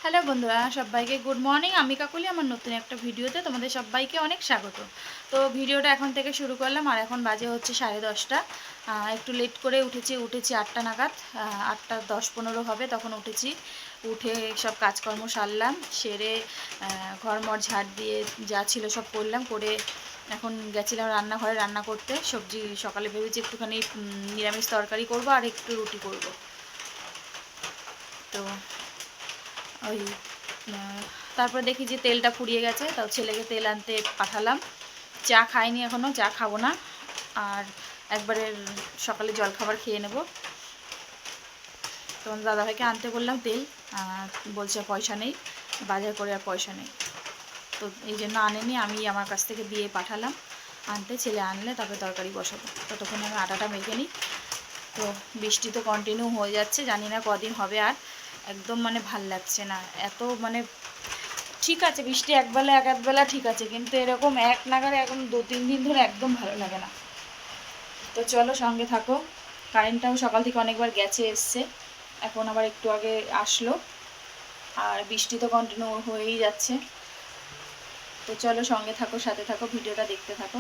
Hello বন্ধুরা, সবাইকে good morning. আমি কাকুলি আমার নতুন একটা ভিডিওতে তোমাদের সবাইকে অনেক স্বাগত। তো ভিডিওটা এখন থেকে শুরু করলাম আর এখন বাজে হচ্ছে 10:30। একটু লেট করে উঠেছি 8টা নাগাদ। 8টা 10-15 হবে তখন উঠেছি। উঠে সব কাজকর্ম সারলাম, সেরে ঘরমর ঝাড় দিয়ে যা ছিল সব করলাম, করে এখন গেছিলাম রান্নাঘরে রান্না করতে। সবজি সকালে ভেবেছি একটুখানি নিরামিষ তরকারি করব আর একটু রুটি করব। তো ওই তারপরে দেখি যে তেলটা ফুরিয়ে গেছে, তাও ছেলেকে তেল আনতে পাঠালাম। চা খাইনি এখনও, চা খাবো না। আর একবারে সকালে জলখাবার খেয়ে নেব। তো দাদাভাইকে আনতে বললাম তেল, বলছে পয়সা নেই, বাজার করে আর পয়সা নেই। তো এই জন্য আনেনি, আমি আমার কাছ থেকে দিয়ে পাঠালাম আনতে। ছেলে আনলে তারপরে তরকারি বসাবো, ততক্ষণ আমি আটাটা মেখে নিই। তো বৃষ্টি তো কন্টিনিউ হয়ে যাচ্ছে, জানি না কদিন হবে। আর একদম মানে ভাল লাগছে না এত, মানে ঠিক আছে বৃষ্টি একবেলা এক আধবেলা ঠিক আছে, কিন্তু এরকম এক নাগারে এখন 2-3 দিন ধরে একদম ভালো লাগে না। তো চলো সঙ্গে থাকো। কারেন্টটাও সকাল থেকে অনেকবার গেছে এসছে, এখন আবার একটু আগে আসলো। আর বৃষ্টি তো কন্টিনিউ হয়েই যাচ্ছে। তো চলো সঙ্গে থাকো, সাথে থাকো, ভিডিওটা দেখতে থাকো।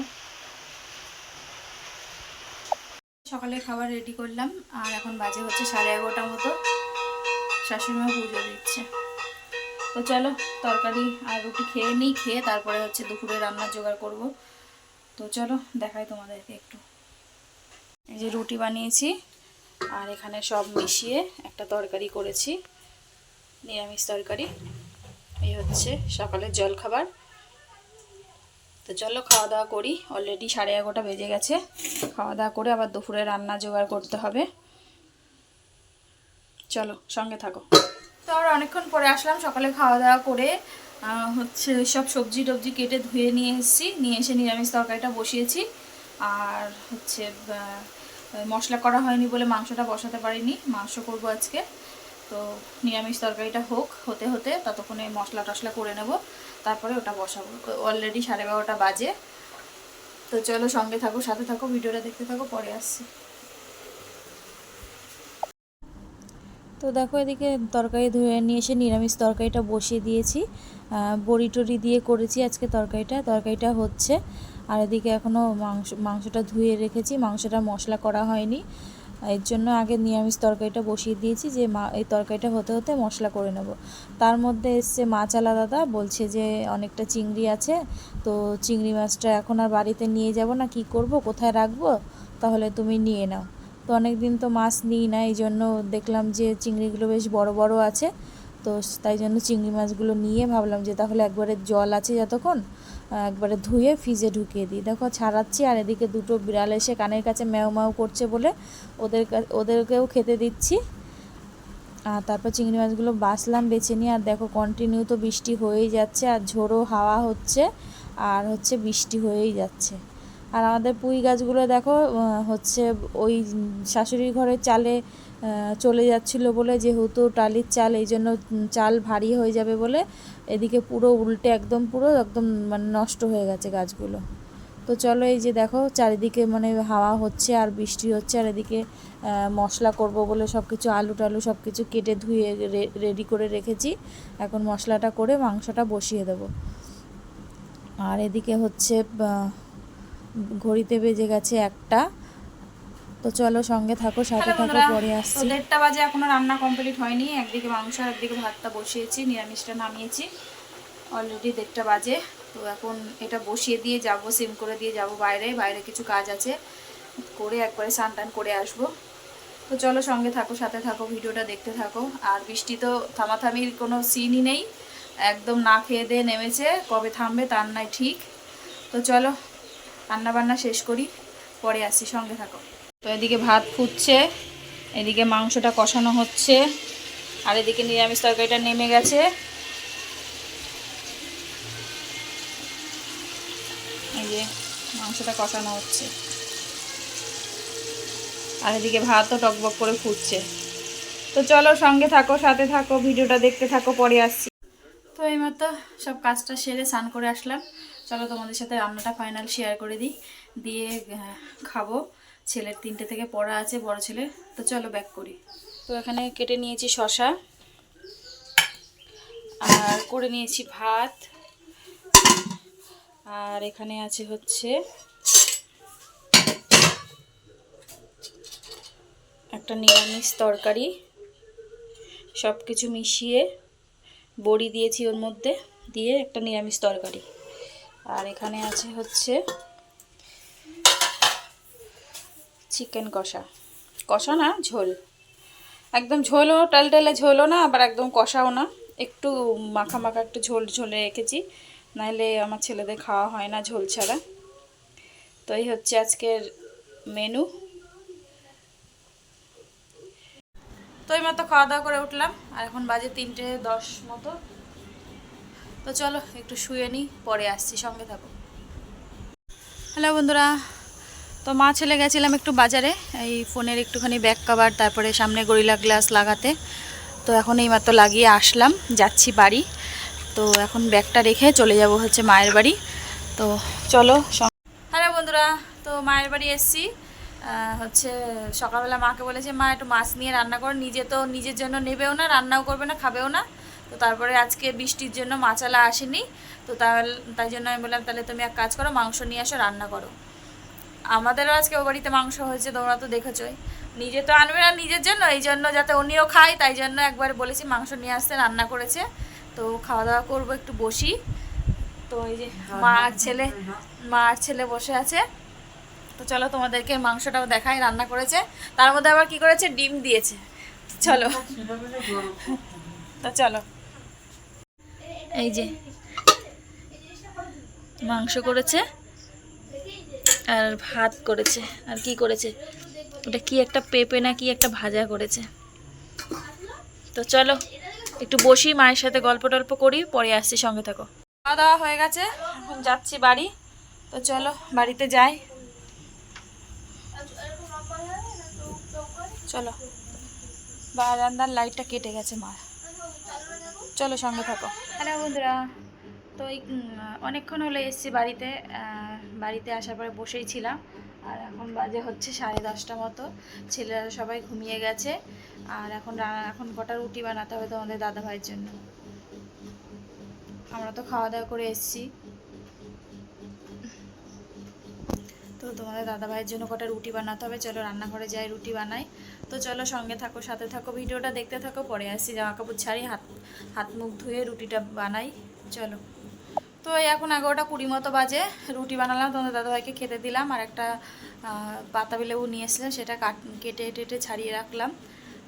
সকালে খাবার রেডি করলাম আর এখন বাজে হচ্ছে 11:30 মতো। শাশুড়িমা পুজো দিচ্ছে। তো চলো তরকারি আর রুটি খেয়ে নিই, খেয়ে তারপরে হচ্ছে দুপুরে রান্নার জোগাড় করব। তো চলো দেখাই তোমাদেরকে একটু। এই যে রুটি বানিয়েছি আর এখানে সব মিশিয়ে একটা তরকারি করেছি, নিরামিষ তরকারি। এই হচ্ছে সকালের জলখাবার। তো চলো খাওয়া দাওয়া করি, অলরেডি 11:30 বেজে গেছে। খাওয়া দাওয়া করে আবার দুপুরে রান্না জোগাড় করতে হবে। চলো সঙ্গে থাকো। তো আর অনেকক্ষণ পরে আসলাম, সকালে খাওয়া দাওয়া করে হচ্ছে সব সবজি টবজি কেটে ধুয়ে নিয়ে এসেছি, নিয়ে এসে নিরামিষ তরকারিটা বসিয়েছি। আর হচ্ছে মশলা করা হয়নি বলে মাংসটা বসাতে পারিনি, মাংস করব আজকে। তো নিরামিষ তরকারিটা হতে হতে ততক্ষণে মশলা টশলা করে নেব, তারপরে ওটা বসাবো। অলরেডি 12:30 বাজে। তো চলো সঙ্গে থাকো, সাথে থাকো, ভিডিওটা দেখতে থাকো, পরে আসছি। তো দেখো এদিকে তরকারি ধুয়ে নিয়ে এসে নিরামিষ তরকারিটা বসিয়ে দিয়েছি। বড়ি টড়ি দিয়ে করেছি আজকে তরকারিটা হচ্ছে। আর এদিকে এখনও মাংসটা ধুয়ে রেখেছি, মাংসটা মশলা করা হয়নি। এর জন্য আগে নিরামিষ তরকারিটা বসিয়ে দিয়েছি, যে এই তরকারিটা হতে হতে মশলা করে নেব। তার মধ্যে এসছে মাছালা দাদা, বলছে যে অনেকটা চিংড়ি আছে, তো চিংড়ি মাছটা এখন আর বাড়িতে নিয়ে যাব না, কি করব, কোথায় রাখবো, তাহলে তুমি নিয়ে নাও। তো অনেক দিন তো মাছ নিই না, এই জন্য দেখলাম যে চিংড়িগুলো বেশ বড় বড় আছে। তো তাই জন্য চিংড়ি মাছগুলো নিয়ে ভাবলাম যে তাহলে একবারে জল আছে যতক্ষণ, একবারে ধুয়ে ফ্রিজে ঢুকিয়ে দিই। দেখো ছাড়াচ্ছি, আর এদিকে দুটো বিড়াল এসে কানের কাছে ম্যাও ম্যাও করছে বলে ওদেরকেও খেতে দিচ্ছি। আর তারপর চিংড়ি মাছগুলো বেছে নিয়ে। আর দেখো কন্টিনিউ তো বৃষ্টি হয়েই যাচ্ছে, আর ঝোড়ো হাওয়া হচ্ছে, আর হচ্ছে বৃষ্টি হয়েই যাচ্ছে। আর আমাদের পুঁই গাছগুলো দেখো হচ্ছে ওই শাশুড়ির ঘরের চালে চলে যাচ্ছিলো বলে, যেহেতু টালির চাল, এই জন্য চাল ভারী হয়ে যাবে বলে এদিকে পুরো উল্টে একদম মানে নষ্ট হয়ে গেছে গাছগুলো। তো চলো এই যে দেখো চারিদিকে মানে হাওয়া হচ্ছে আর বৃষ্টি হচ্ছে, আর এদিকে মশলা করব বলে সব কিছু আলু টালু সব কিছু কেটে ধুয়ে রেডি করে রেখেছি। এখন মশলাটা করে মাংসটা বসিয়ে দেব। আর এদিকে হচ্ছে ঘড়িতে বেজে গেছে 1টা। তো চলো সঙ্গে থাকো, সাথে থাকো, পরে আসছি। 1:30 বাজে, এখনো রান্না কমপ্লিট হয়নি। একদিকে মাংস আর একদিকে ভাতটা বসিয়েছি, নিরামিষটা নামিয়েছি। অলরেডি 1:30 বাজে। তো এখন এটা বসিয়ে দিয়ে যাব, সিম করে দিয়ে যাব বাইরে কিছু কাজ আছে, করে একবারে স্নান টান করে আসবো। তো চলো সঙ্গে থাকো, সাথে থাকো, ভিডিওটা দেখতে থাকো। আর বৃষ্টি তো থামাথামির কোনো সিনই নেই, একদম না খেয়ে দিয়ে নেমেছে, কবে থামবে তার নাই ঠিক। তো চলো রান্নাবান্না শেষ করি, পরে আসছি, সঙ্গে থাকো। তো এদিকে ভাত ফুটছে, এদিকে মাংসটা কষানো হচ্ছে, আর এদিকে নিরামিষ তরকারিটা নেমে গেছে। এই যে মাংসটা কষানো হচ্ছে, আর এদিকে ভাতও টকবক করে ফুটছে। তো চলো সঙ্গে থাকো, সাথে থাকো, ভিডিওটা দেখতে থাকো, পরে আসছি। তো এইমাত্র সব কাজটা সেরে স্নান করে আসলাম। চলো তোমাদের সাথে রান্নাটা ফাইনাল শেয়ার করে দিই, দিয়ে খাবো। ছেলের 3টে থেকে পড়া আছে, বড় ছেলের। তো চলো ব্যাক করি। তো এখানে কেটে নিয়েছি শসা, আর করে নিয়েছি ভাত, আর এখানে আছে হচ্ছে একটা নিরামিষ তরকারি, সব কিছু মিশিয়ে বড়ি দিয়েছি ওর মধ্যে দিয়ে একটা নিরামিষ তরকারি। আর এখানে আছে হচ্ছে চিকেন কষা, কষা না ঝোল, একদম ঝোলও টালটালে ঝোলও না, আবার একদম কষাও না, একটু মাখা মাখা একটু ঝোল ঝোলে রেখেছি, নাহলে আমার ছেলেদের খাওয়া হয় না ঝোল ছাড়া। তো এই হচ্ছে আজকের মেনু। তো এই মাত্র খাওয়া দাওয়া করে উঠলাম, আর এখন বাজে 3:10 মতো। তো চলো একটু শুয়ে নিই, পরে আসছি, সঙ্গে থাকো। হ্যালো বন্ধুরা, তো মা ছেলে গেছিলাম একটু বাজারে, এই ফোনের একটুখানি ব্যাক কভার, তারপরে সামনে গরিলা গ্লাস লাগাতে। তো এখন এই মাত্র লাগিয়ে আসলাম, যাচ্ছি বাড়ি। তো এখন ব্যাগটা রেখে চলে যাব হচ্ছে মায়ের বাড়ি। তো চলো। হ্যালো বন্ধুরা, তো মায়ের বাড়ি এসেছি। হচ্ছে সকালবেলা মাকে বলেছে মা একটু মাছ নিয়ে রান্না করো, নিজে তো নিজের জন্য নেবেও না, রান্নাও করবে না, খাবেও না। তো তারপরে আজকে বৃষ্টির জন্য মাছালা আসেনি, তো তাই জন্য আমি বললাম তাহলে তুমি এক কাজ করো, মাংস নিয়ে আসো, রান্না করো। আমাদেরও আজকে ও বাড়িতে মাংস হয়েছে, তোমরা তো দেখেছোই। নিজে তো আনবে না নিজের জন্য, এই জন্য যাতে উনিও খায়, তাই জন্য একবার বলেছি মাংস নিয়ে আসতে, রান্না করেছে। তো খাওয়া দাওয়া করবো, একটু বসি। তো এই যে মা আর ছেলে বসে আছে। তো চলো তোমাদেরকে মাংসটাও দেখাই, রান্না করেছে, তার মধ্যে আবার কি করেছে, ডিম দিয়েছে। চলো তো চলো, এই যে মাংস করেছে আর ভাত করেছে, আর কি করেছে ওটা, কি একটা পেঁপে না কি একটা ভাজা করেছে। তো চলো একটু বসি, মায়ের সাথে গল্প টল্প করি, পরে আসছি, সঙ্গে থাকো। খাওয়া দাওয়া হয়ে গেছে, এখন যাচ্ছি বাড়ি। তো চলো বাড়িতে যাই, চলো। বারান্দার লাইটটা কেটে গেছে মা, চলো সঙ্গে থাকো। হ্যালো বন্ধুরা, তো এই অনেকক্ষণ হলো এসেছি বাড়িতে। বাড়িতে আসার পরে বসেই ছিলাম, আর এখন বাজে হচ্ছে 10:30 মতো। ছেলেরা সবাই ঘুমিয়ে গেছে, আর এখন কটা রুটি বানাতে হবে তোমাদের দাদাভাইয়ের জন্য। আমরা তো খাওয়া দাওয়া করে এসেছি, তো তোমাদের দাদাভাইয়ের জন্য কটা রুটি বানাতে হবে। চলো রান্নাঘরে যাই, রুটি বানাই। তো চলো সঙ্গে থাকো, সাথে থাকো, ভিডিওটা দেখতে থাকো, পরে আসছি। জামা কাপড় ছাড়ি, হাত মুখ ধুয়ে রুটিটা বানাই, চলো। তো এখন 11:20 মতো বাজে, রুটি বানালাম, তোমাদের দাদাভাইকে খেতে দিলাম, আর একটা পাতাবি লেবু নিয়ে এসেছিলাম, সেটা কেটে টেটে ছাড়িয়ে রাখলাম,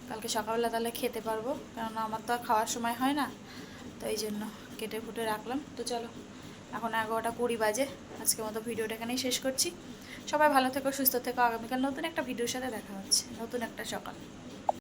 কালকে সকালবেলা তাহলে খেতে পারবো, কেননা আমার তো আর খাওয়ার সময় হয় না, তো এই জন্য কেটে ফুটে রাখলাম। তো চলো এখন 11:20 বাজে, আজকের মতো ভিডিওটা এখানেই শেষ করছি। সবাই ভালো থেকো, সুস্থ থেকো, আগামীকাল নতুন একটা ভিডিওর সাথে দেখা হচ্ছে, নতুন একটা সকাল।